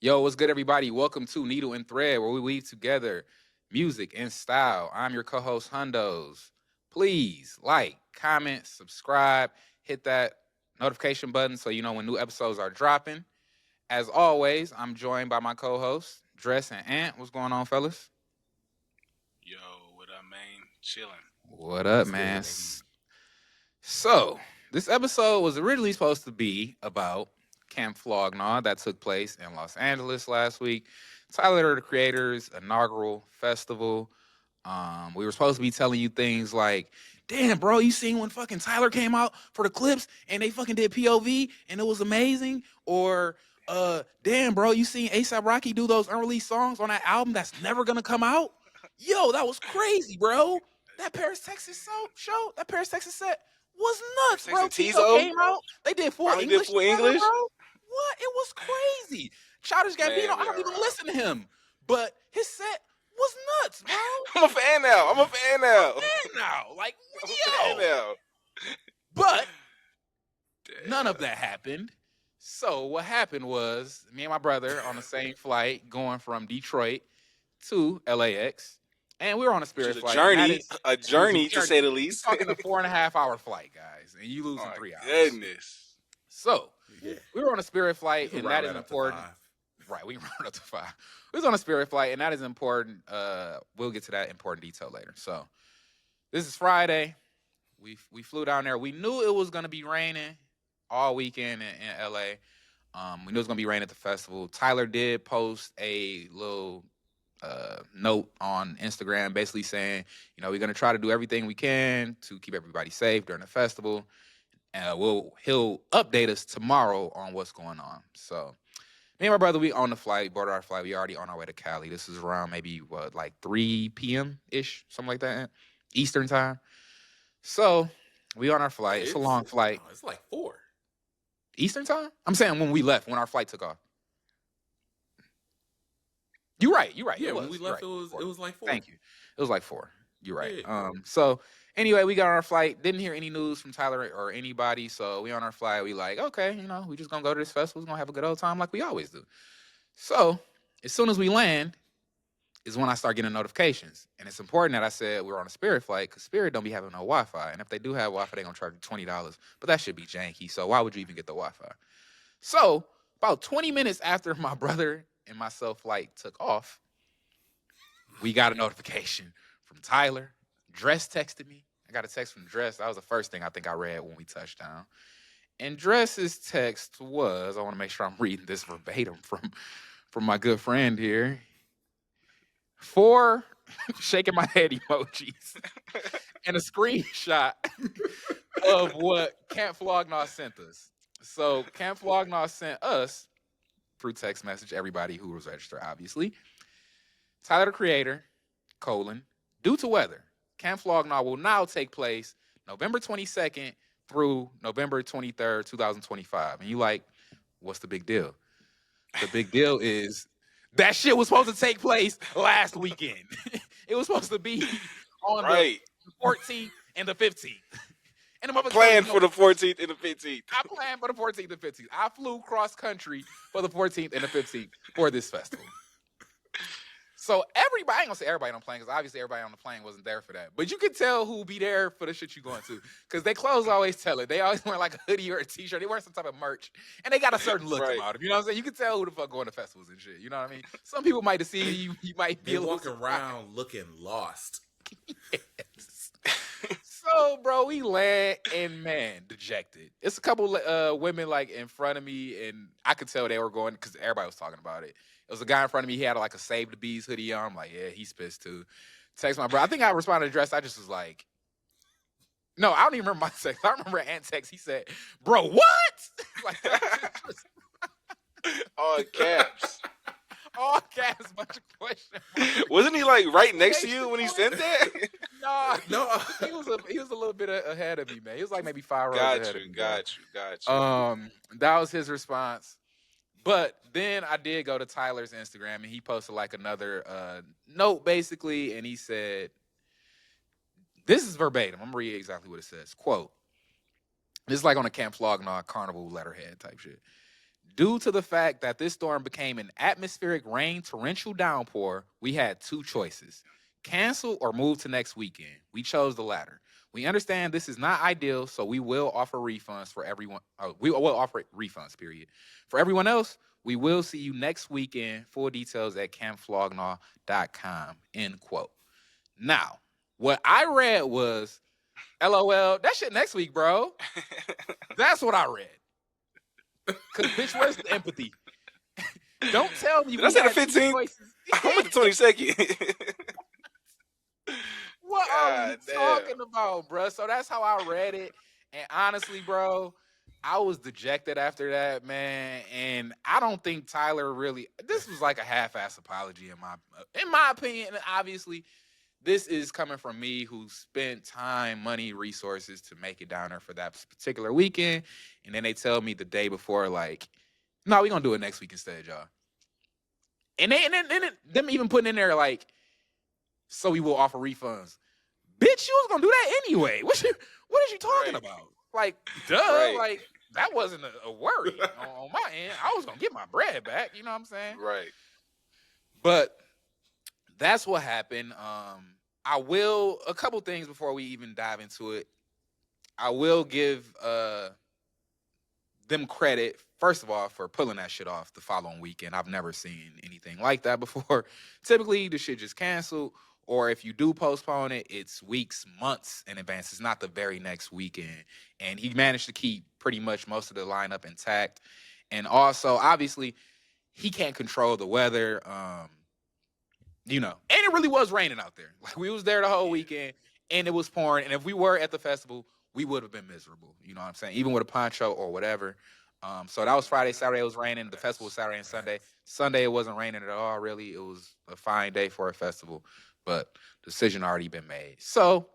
Yo, what's good, everybody? Welcome to Needle and Thread, where we weave together music and style. I'm your co-host, Hundos. Please like, comment, subscribe, hit that notification button so you know when new episodes are dropping. As always, I'm joined by my co-hosts, Dress and Ant. What's going on, fellas? Yo, what up, man? Chilling. What up, What's man? good, baby? So, this episode was originally supposed to be about Camp Flog Gnaw that took place in Los Angeles last week. Tyler, the Creator's inaugural festival. We were supposed to be telling you things like, damn, bro, you seen when fucking Tyler came out for the clips and they fucking did POV and it was amazing? Or, damn, bro, you seen ASAP Rocky do those unreleased songs on that album that's never gonna come out? Yo, that was crazy, bro. That Paris, Texas show, that Paris, Texas set was nuts, Sex bro. and Tizo Tizo came out. They did full finally did English full together, English. bro. What? It was crazy. Childish Gambino, Man, I we don't are even wrong. listen to him, but his set was nuts, bro. I'm a fan now. I'm a fan now. Now, like, I'm a fan yo. now. But none of Damn. that happened. So what happened was me and my brother on the same flight going from Detroit to LAX, and we were on a Which Spirit is flight, and that is a it was a journey to journey. say the You're least. talking a 4.5 hour flight, guys, and you Oh losing my 3 hours. goodness. So Yeah, we were on a Spirit you flight, can and round that is that up to important. 5. Right, we can round up to 5. We was on a Spirit flight, and that is important. We'll get to that important detail later. So this is Friday. We flew down there. We knew it was gonna be raining all weekend in LA. We knew it was gonna be raining at the festival. Tyler did post a little note on Instagram, basically saying, we're gonna try to do everything we can to keep everybody safe during the festival. He'll update us tomorrow on what's going on. So me and my brother, we on the flight, boarded our flight. We already on our way to Cali. This is around maybe what, like 3 p.m. ish, something like that, Eastern time. So we on our flight. It's a long flight. It's like 4. Eastern time? I'm saying when we left, when our flight took off. You're right. You're right. Yeah, It when was. we You're left, right. it was like 4. Thank you. It was like 4. You're right. Yeah. So anyway, we got on our flight. Didn't hear any news from Tyler or anybody. So we on our flight. We like, okay, we just gonna go to this festival. We're gonna have a good old time like we always do. So as soon as we land, is when I start getting notifications. And it's important that I said we were on a Spirit flight because Spirit don't be having no Wi-Fi. And if they do have Wi-Fi, they're gonna charge you $20. But that should be janky. So why would you even get the Wi-Fi? So about 20 minutes after my brother and myself flight took off, we got a notification from Tyler. Dress texted me. I got a text from Dress. That was the first thing I think I read when we touched down. And Dress's text was, I want to make sure I'm reading this verbatim from my good friend here. 4 shaking my head emojis and a screenshot of what Camp Flog Gnaw sent us. So Camp Flog Gnaw sent us through text message, everybody who was registered, obviously. Tyler the Creator, due to weather, Camp Flog Gnaw will now take place November 22nd through November 23rd, 2025. And you like, what's the big deal? The big deal is that shit was supposed to take place last weekend. It was supposed to be on Right. the 14th and the 15th. And the I'm motherfucker playing told for me, the 14th and the 15th. I planned for the 14th and 15th. I flew cross country for the 14th and the 15th for this festival. So everybody, I ain't gonna say everybody on the plane, because obviously everybody on the plane wasn't there for that. But you can tell who be there for the shit you going to. Because they clothes always tell it. They always wear like a hoodie or a t-shirt. They wear some type of merch. And they got a certain look Right. about them. You know what I'm saying? You can tell who the fuck going to festivals and shit. You know what I mean? Some people might deceive you. You might be They a little walking surprised. around looking lost. Yes. So, bro, we land and man, dejected. It's a couple women like in front of me, and I could tell they were going because everybody was talking about it. It was a guy in front of me. He had like a Save the Bees hoodie on. I'm like, yeah, he's pissed too. Text my bro. I think I responded to Dress. I just was like, no, I don't even remember my text. I remember Ant text. He said, bro, what? Like, that was All caps. all caps, bunch of question marks. Wasn't he like right next to you when he sent that? No, No, he was a little bit ahead of me, man. He was like maybe 5 rows Got ahead of you, me, bro. got you, got you. That was his response. But then I did go to Tyler's Instagram and he posted like another note basically, and he said, "This is verbatim. I'm gonna read exactly what it says. Quote: This is like on a Camp Flog Gnaw carnival letterhead type shit. Due to the fact that this storm became an atmospheric rain torrential downpour, we had two choices: cancel or move to next weekend. We chose the latter. We understand this is not ideal, so we will offer refunds for everyone. We will offer refunds, period. For everyone else, we will see you next weekend. Full details at campflognaw.com. End quote. Now, what I read was, LOL, that shit next week, bro. That's what I read. Because, bitch, where's the empathy? Don't tell me Did I we say the had two 15th? choices. I'm at the 22nd. What are God you damn. talking about, bro? So that's how I read it. And honestly, bro, I was dejected after that, man. And I don't think Tyler really. This was like a half-ass apology in my opinion. And obviously, this is coming from me who spent time, money, resources to make it down there for that particular weekend. And then they tell me the day before, like, no, we're gonna do it next week instead, y'all. And them even putting in there like, so we will offer refunds. Bitch, you was gonna do that anyway. What is you talking Right. about? Like, duh, Right. like that wasn't a worry on my end. I was gonna get my bread back, you know what I'm saying? Right. But that's what happened. I will a couple things before we even dive into it. I will give them credit, first of all, for pulling that shit off the following weekend. I've never seen anything like that before. Typically, the shit just canceled, or if you do postpone it, it's weeks, months in advance. It's not the very next weekend. And he managed to keep pretty much most of the lineup intact. And also, obviously, he can't control the weather. And it really was raining out there. Like, we was there the whole weekend, and it was pouring. And if we were at the festival, we would have been miserable. You know what I'm saying? Even with a poncho or whatever. So that was Friday. Saturday it was raining. The festival was Saturday and Sunday. Sunday it wasn't raining at all. Really, it was a fine day for a festival, but decision already been made. So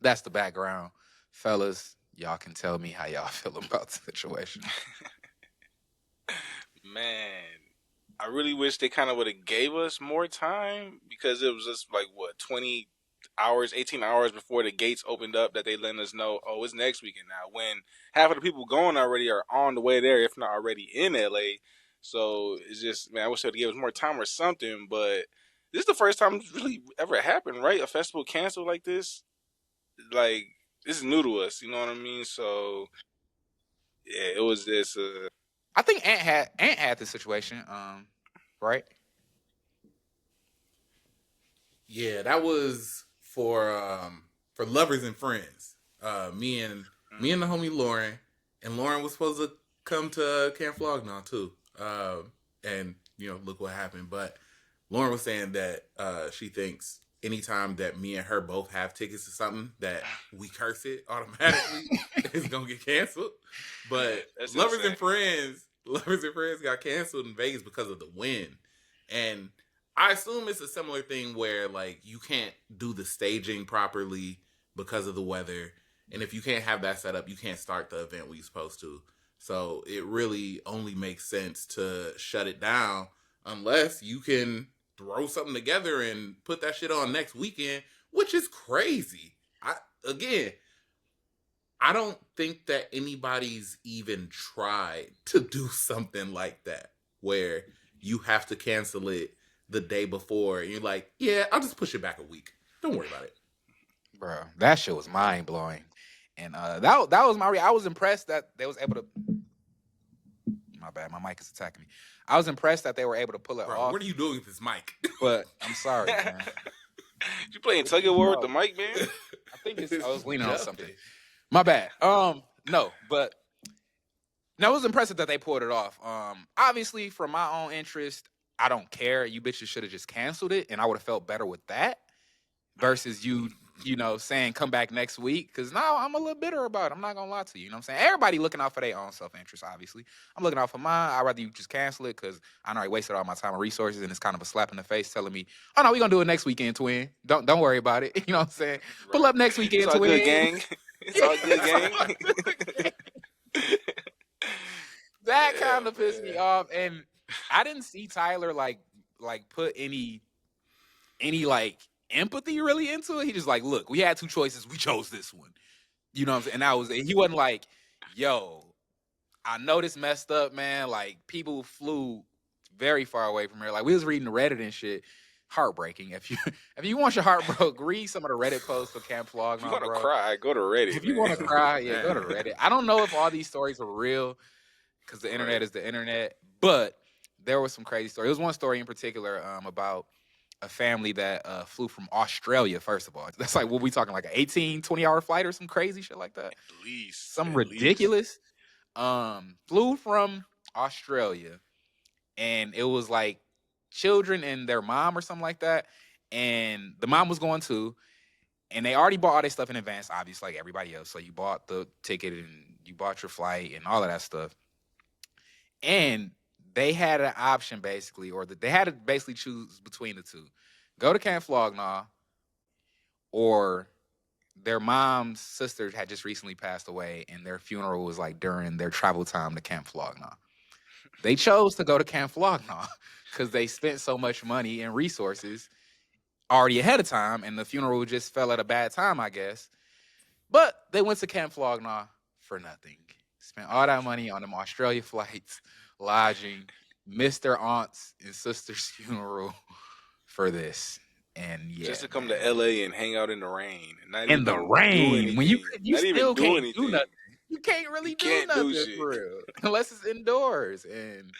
that's the background, fellas. Y'all can tell me how y'all feel about the situation. Man, I really wish they kind of would have gave us more time, because it was just like, what, 20 hours, 18 hours before the gates opened up that they let us know, oh, it's next weekend now, when half of the people going already are on the way there, if not already in LA. So it's just, man, I wish they'd give us more time or something. But this is the first time it's really ever happened, right? A festival canceled like this. Like, this is new to us, you know what I mean? So yeah, it was this. I think Ant had this situation, right? Yeah, that was for lovers and friends. Me and the homie Lauren, and Lauren was supposed to come to Camp Flog Gnaw too. And look what happened. But Lauren was saying that she thinks anytime that me and her both have tickets to something, that we curse it automatically, it's gonna get canceled. But That's lovers insane. and friends got canceled in Vegas because of the wind. And I assume it's a similar thing where, like, you can't do the staging properly because of the weather. And if you can't have that set up, you can't start the event when you're supposed to. So it really only makes sense to shut it down unless you can throw something together and put that shit on next weekend, which is crazy. I don't think that anybody's even tried to do something like that where you have to cancel it the day before. And you're like, yeah, I'll just push it back a week. Don't worry about it. Bro, that shit was mind blowing. And that was I was impressed that they was able to. My bad, my mic is attacking me. I was impressed that they were able to pull it Bro, off. what are you doing with this mic? But I'm sorry, man. You playing tug of war with the mic, man? I think I was leaning on something. My bad. No, but no, it was impressive that they pulled it off. Obviously, for my own interest, I don't care. You bitches should have just canceled it, and I would have felt better with that versus you saying come back next week. Because now I'm a little bitter about it. I'm not gonna lie to you. You know what I'm saying? Everybody looking out for their own self-interest, obviously. I'm looking out for mine. I'd rather you just cancel it because I already wasted all my time and resources, and it's kind of a slap in the face telling me, oh no, we're gonna do it next weekend, twin. Don't worry about it. You know what I'm saying? Right. Pull up next weekend, It's all twin. good, gang. It's all good, gang. That kind of pissed me off. And I didn't see Tyler like put any like empathy really into it. He just like, look, we had two choices. We chose this one. You know what I'm saying? And he wasn't like, yo, I know this messed up, man. Like people flew very far away from here. Like we was reading the Reddit and shit. Heartbreaking. If you want your heart broke, read some of the Reddit posts for Camp Flog If you Gnaw, want to bro. cry, go to Reddit, If you man. want to cry, yeah, go to Reddit. I don't know if all these stories are real because the internet Right. is the internet, but there was some crazy story. There was one story in particular about a family that flew from Australia, first of all. That's like, what we talking, like an 18, 20-hour flight or some crazy shit like that? At least. Some At ridiculous. Flew from Australia, and it was like children and their mom or something like that. And the mom was going too. And they already bought all their stuff in advance, obviously, like everybody else. So you bought the ticket and you bought your flight and all of that stuff. And they had an option basically, or they had to basically choose between the two: go to Camp Flog Gnaw, or their mom's sister had just recently passed away, and their funeral was like during their travel time to Camp Flog Gnaw. They chose to go to Camp Flog Gnaw because they spent so much money and resources already ahead of time, and the funeral just fell at a bad time, I guess. But they went to Camp Flog Gnaw for nothing. Spent all that money on them Australia flights, lodging, missed their aunts and sister's funeral for this. And yeah, just to come man. to LA and hang out in the rain. And not In even the do rain, when you anything. you Not even still do can't anything. do nothing. You can't really You do can't do nothing shit. for real unless it's indoors. And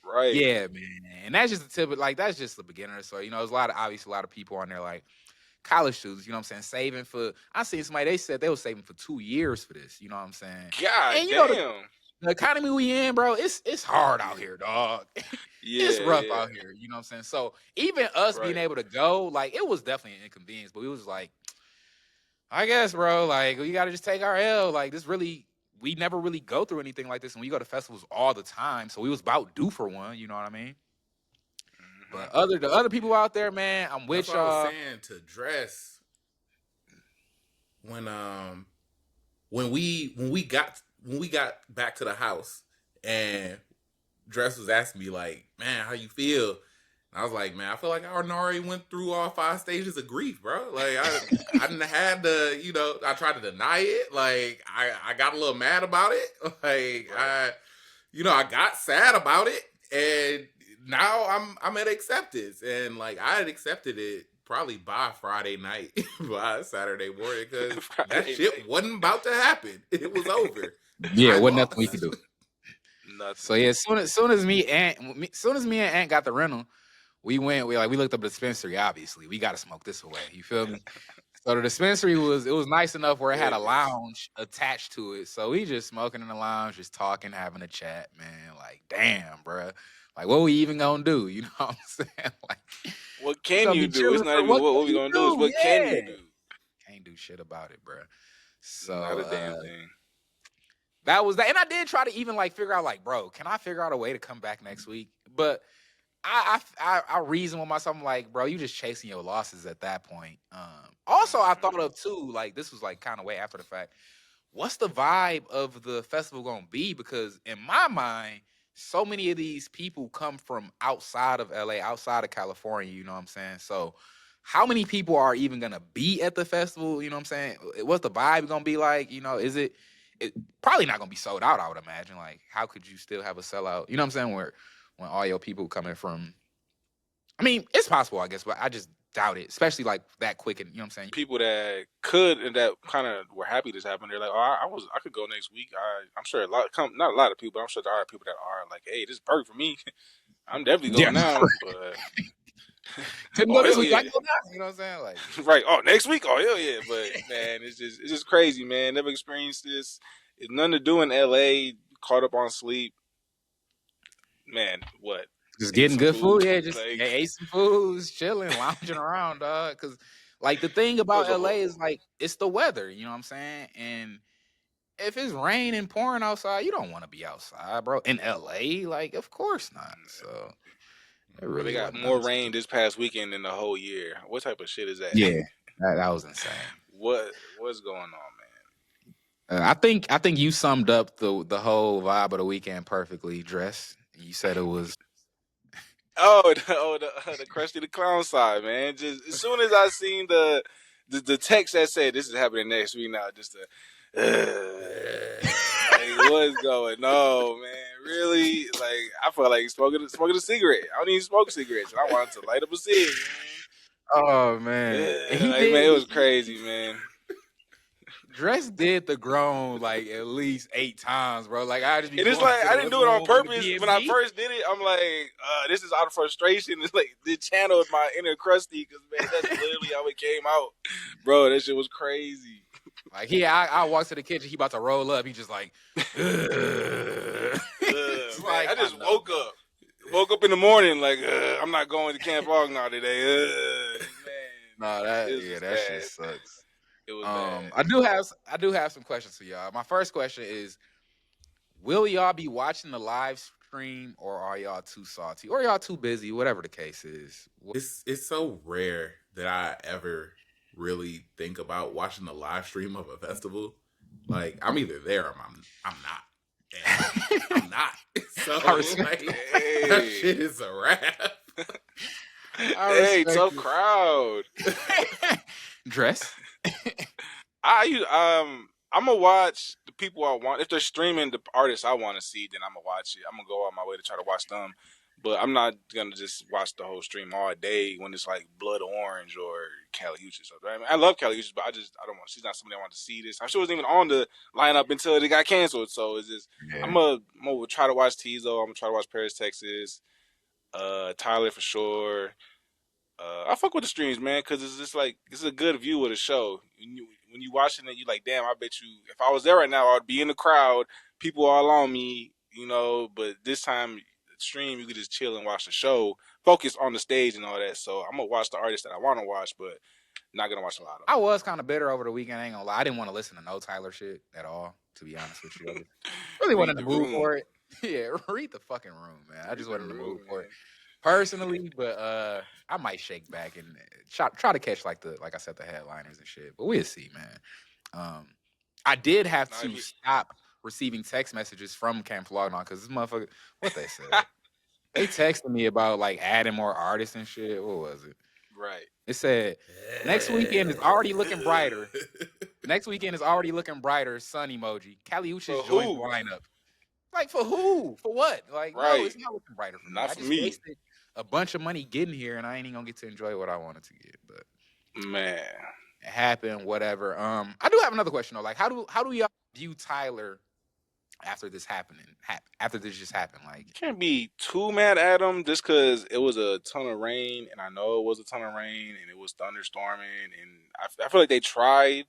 Right. yeah, man. And that's just the tip of, like, that's just the beginner. So, you know, there's obviously a lot of people on there, like college students, you know what I'm saying, saving for, I seen somebody, they said they were saving for 2 years for this, you know what I'm saying? God And you know, damn. the economy we in, bro, it's hard out here, dog. Yeah. It's rough yeah. out here, you know what I'm saying? So even us being Right. able to go, like, it was definitely an inconvenience, but we was like, I guess, bro, like, we gotta just take our L. Like, this really, we never really go through anything like this, and we go to festivals all the time, so we was about due for one, you know what I mean? But the other people out there, man, I'm with That's what I was y'all. saying to Dress when we got back to the house and Dress was asking me like, man, how you feel? And I was like, man, I feel like I already went through all 5 stages of grief, bro. Like I didn't have to, you know, I tried to deny it. Like I got a little mad about it. Like I got sad about it, and now I'm at acceptance, and like I had accepted it probably by Friday night, by Saturday morning, because that shit wasn't about to happen. It was over. Yeah, I wasn't lost. nothing we could do. Nothing. So yeah, soon as me and Ant got the rental, we looked up the dispensary. Obviously, we got to smoke this away. You feel me? So the dispensary was nice enough where it had a lounge attached to it. So we just smoking in the lounge, just talking, having a chat, man. Like, damn, bro. Like, what we even gonna do? You know what I'm saying? Like, what can you do? It's not even what we gonna do. It's what can you do? Can't do shit about it, bro. So not a damn thing. That was that, and I did try to even like figure out, like, bro, can I figure out a way to come back next week? But I reason with myself, I'm like, bro, you just chasing your losses at that point. Also, I thought of too, like, this was like kind of way after the fact. What's the vibe of the festival gonna be? Because in my mind, so many of these people come from outside of LA, outside of California. You know what I'm saying? So, how many people are even gonna be at the festival? You know what I'm saying? What's the vibe gonna be like? You know, is it probably not gonna be sold out? I would imagine. Like, how could you still have a sellout? You know what I'm saying? When all your people coming from, I mean, it's possible, I guess, but I just doubt it, especially like that quick. And you know what I'm saying? People that could and that kind of were happy this happened. They're like, oh, I could go next week. I'm sure not a lot of people, but I'm sure there are people that are like, hey, this is perfect for me. I'm definitely going now. But couldn't go this week. I go now. You know what I'm saying? Like, right? Oh, next week? Oh, hell yeah! But man, it's just crazy, man. Never experienced this. It's nothing to do in LA. Caught up on sleep. Man, what? Just getting good food. Yeah, just like, ate some foods, chilling, lounging around, dog. Because like the thing about LA is like it's the weather. You know what I'm saying? And if it's rain and pouring outside, you don't want to be outside, bro. In LA, like, of course not. So they got more rain this past weekend than the whole year. What type of shit is that? Yeah, that was insane. What's going on, man? I think you summed up the whole vibe of the weekend perfectly, Dress. You said it was the Krusty the Clown side, man. Just as soon as I seen the text that said this is happening next week now, just like, What's going on, man? Really? Like, I felt like smoking a cigarette. I don't even smoke cigarettes, and I wanted to light up a cig, Oh man. man, Yeah, like, man, it was crazy, man. Dress did the groan like at least 8 times, bro. Like I just be And it's going like to I the didn't living do it on room in the purpose. When I DMV. first did it, I'm like, this is out of frustration. It's like the channeled my inner crusty because man, that's literally how it came out, bro. That shit was crazy. Like I walk to the kitchen, he about to roll up. He just like, Man, like I just know, woke bro. up. Woke up in the morning like, I'm not going to Camp Flog Gnaw today. Man, No, that shit bad. sucks. It was bad. I do have some questions for y'all. My first question is, will y'all be watching the live stream, or are y'all too salty, or y'all too busy? Whatever the case is. It's so rare that I ever really think about watching the live stream of a festival. Like I'm either there or I'm not. And I'm not. So like that shit is a wrap. Hey, tough crowd. Dress. I'm gonna watch the people I want. If they're streaming the artists I want to see, then I'm gonna watch it. I'm gonna go out my way to try to watch them. But I'm not gonna just watch the whole stream all day when it's like Blood Orange or Kali Uchis. Right? I mean, I love Kali Uchis, but I don't want. She's not somebody I want to see this. I'm sure it wasn't even on the lineup until it got canceled. So it's just I'm gonna try to watch Tizo. I'm gonna try to watch Paris, Texas. Tyler for sure. I fuck with the streams, man, because it's just like it's a good view of the show. When you watching it, you like, damn. I bet you, if I was there right now, I'd be in the crowd, people all on me, you know. But this time, stream, you could just chill and watch the show, focus on the stage and all that. So I'm gonna watch the artists that I want to watch, but not gonna watch a lot of them. I was kind of bitter over the weekend. I ain't gonna lie. I didn't want to listen to no Tyler shit at all, to be honest with you. I really wasn't in the mood for it. Yeah, read the fucking room, man. I just wasn't in the mood for it personally, but I might shake back and try to catch like I said, the headliners and shit. But we'll see, man. I did have to stop receiving text messages from Camp Flog Gnaw because this motherfucker, what they said, they texted me about like adding more artists and shit. What was it? Right. It said next weekend is already looking brighter. Next weekend is already looking brighter. Sun emoji. Kali Uchis joins the lineup. Like for who? For what? Like no, it's not looking brighter for me. I just wasted a bunch of money getting here, and I ain't even gonna get to enjoy what I wanted to get. But man, it happened. Whatever. I do have another question though. Like, how do y'all view Tyler after this happening? After this just happened, like, can't be too mad at him just because it was a ton of rain, and I know it was a ton of rain, and it was thunderstorming, and I feel like they tried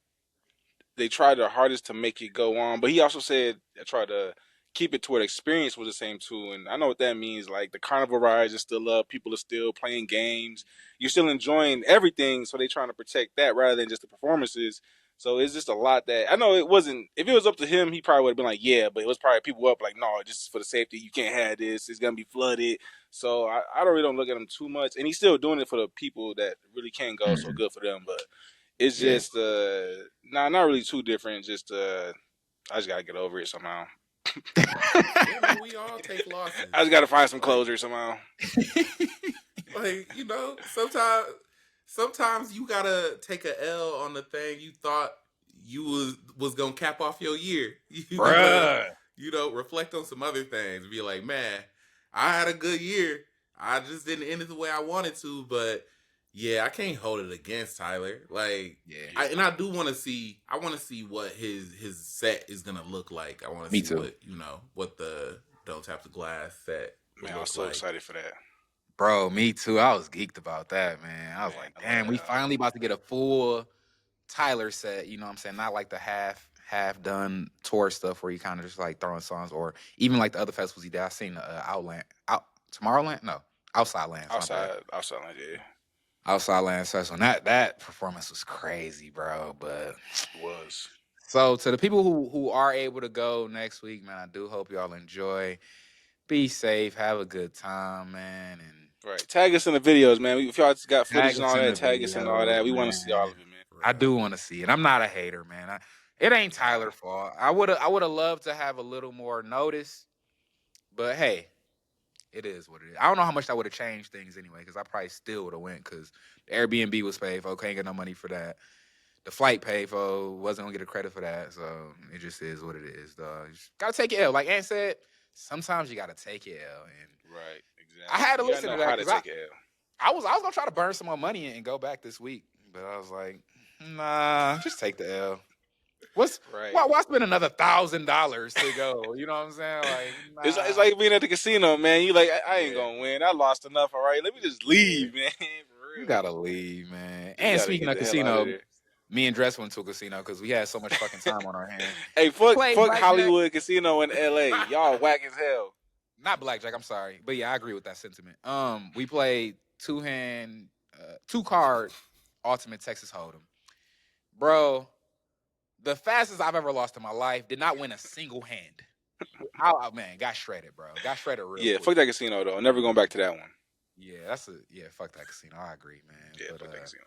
their hardest to make it go on, but he also said they tried to keep it to where the experience was the same too. And I know what that means. Like the carnival rides are still up, people are still playing games, you're still enjoying everything. So they're trying to protect that rather than just the performances. So it's just a lot that I know it wasn't. If it was up to him, he probably would have been like, yeah, but it was probably people up like, no, this is for the safety. You can't have this. It's gonna be flooded. So I don't really don't look at him too much, and he's still doing it for the people that really can't go. So good for them, but. It's just not really too different. Just I just gotta get over it somehow. We all take losses. I just gotta find some closure somehow. Like, you know, sometimes you gotta take a L on the thing you thought you was gonna cap off your year. You gotta, reflect on some other things. Be like, man, I had a good year. I just didn't end it the way I wanted to, but yeah, I can't hold it against Tyler. Like, I do want to see. I want to see what his set is gonna look like. I want to see what the Don't Tap the Glass set. Man, I was so excited for that. Bro, me too. I was geeked about that, man. I was like, damn, we finally about to get a full Tyler set. You know what I'm saying? Not like the half done tour stuff where you kind of just like throwing songs, or even like the other festivals he did. I seen the Tomorrowland, no, Outside Land, Outside Land, yeah. Outside Land Festival. That performance was crazy, bro. But it was. So to the people who are able to go next week, man, I do hope y'all enjoy. Be safe, have a good time, man. And right, tag us in the videos, man. If y'all got footage and all that, tag us and all that. We want to see all of it, man. I do want to see it. I'm not a hater, man. It ain't Tyler's fault. I would have loved to have a little more notice, but hey. It is what it is. I don't know how much that would have changed things anyway, because I probably still would have went, because the Airbnb was paid for. Okay, ain't got no money for that. the flight paid for. Wasn't gonna get a credit for that, so it just is what it is, dog. You just gotta take your L. Like Ant said, sometimes you gotta take your L, and Right, exactly. I had to You gotta listen to know that how to because take it. I was gonna try to burn some more money and go back this week, but I was like, nah, just take the L. Right. Why spend another $1,000 to go? You know what I'm saying? Like, It's nah. like being at the casino, man. You like, I ain't Yeah. gonna win. I lost enough. All right, let me just leave, man. For You real. gotta leave, man. You And gotta speaking get of the hell out of casino, there. me and Dress went to a casino because we had so much fucking time on our hands. Hey, fuck Played blackjack. Hollywood Casino in L.A. Y'all whack as hell. Not blackjack. I'm sorry, but yeah, I agree with that sentiment. We played two card ultimate Texas Hold'em, bro. The fastest I've ever lost in my life. Did not win a single hand. Oh man, got shredded, bro. Got shredded real Yeah, quick. fuck that casino though. Never going back to that one. Yeah, fuck that casino. I agree, man. Yeah, But fuck that casino.